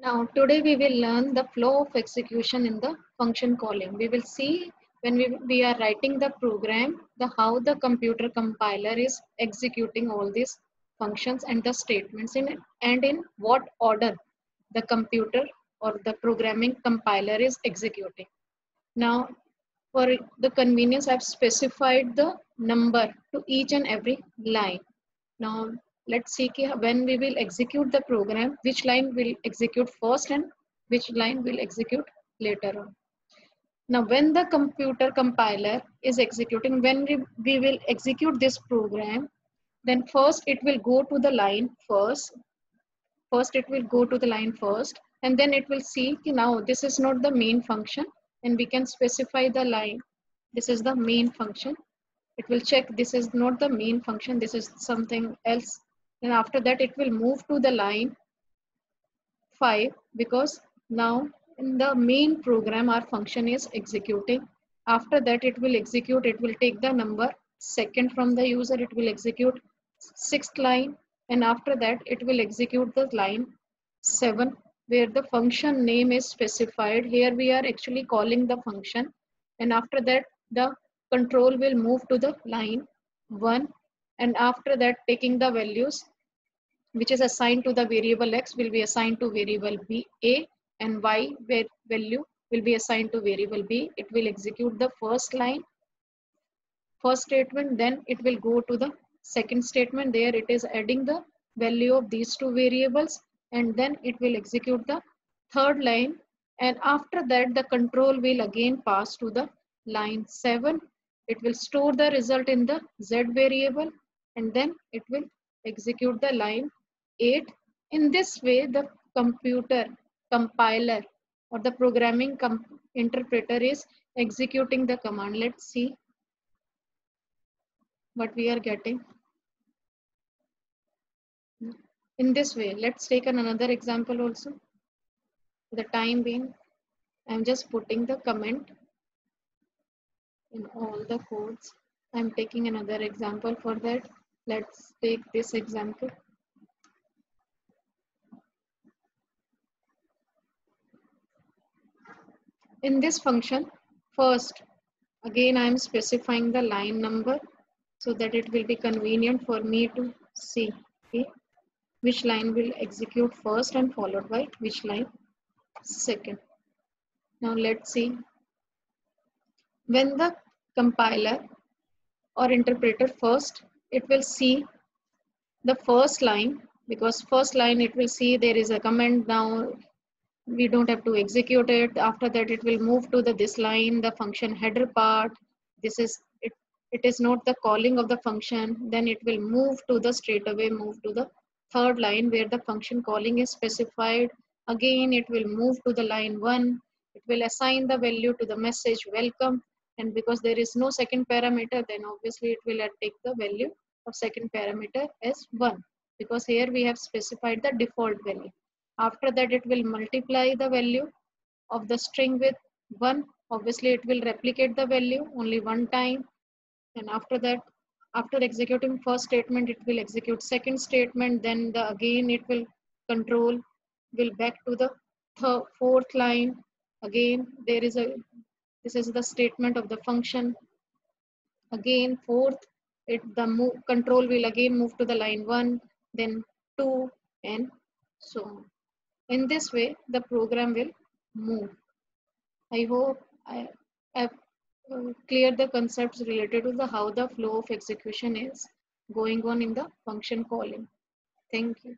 Now, today we will learn the flow of execution in the function calling. We will see when we are writing the program, how the computer compiler is executing all these functions and the statements in it, and in what order the computer or the programming compiler is executing. Now, for the convenience, I've specified the number to each and every line. Now, let's see when we will execute the program, which line will execute first and which line will execute later on. Now, when the computer compiler is executing, when we will execute this program, then first it will go to the line first. First, it will go to the line first, and then it will see now this is not the main function, and we can specify the line. This is the main function. It will check this is not the main function, this is something else. And after that, it will move to the line 5 because now in the main program, our function is executing. After that, it will execute, it will take the number second from the user, it will execute 6th line, and after that, it will execute the line 7 where the function name is specified. Here we are actually calling the function, and after that, the control will move to the line 1, and after that, taking the values which is assigned to the variable x will be assigned to variable b a, and y value will be assigned to variable b. It will execute the first line, first statement, then it will go to the second statement. There it is adding the value of these two variables, and then it will execute the third line, and after that the control will again pass to the line 7. It will store the result in the z variable, and then it will execute the line 8. In this way, the computer compiler or the programming interpreter is executing the command. Let's see what we are getting. In this way, let's take another example also. For the time being, I'm just putting the comment in all the codes. I'm taking another example for that. Let's take this example. In this function, first, again, I'm specifying the line number so that it will be convenient for me to see which line will execute first and followed by which line second. Now let's see. When the compiler or interpreter first, it will see the first line, because first line it will see there is a comment. Now we don't have to execute it. After that, it will move to this line, the function header part. This is it. It is not the calling of the function. Then it will move to the third line where the function calling is specified. Again, it will move to the line 1. It will assign the value to the message welcome. And because there is no second parameter, then obviously it will take the value of second parameter as 1, because here we have specified the default value. After that, it will multiply the value of the string with 1. Obviously, it will replicate the value only one time. And after that, after executing first statement, it will execute second statement. Then again, it will control will back to the fourth line. Again, this is the statement of the function. Again, fourth, control will again move to the line 1, then 2, and so on. In this way, the program will move. I hope I have cleared the concepts related to how the flow of execution is going on in the function calling. Thank you.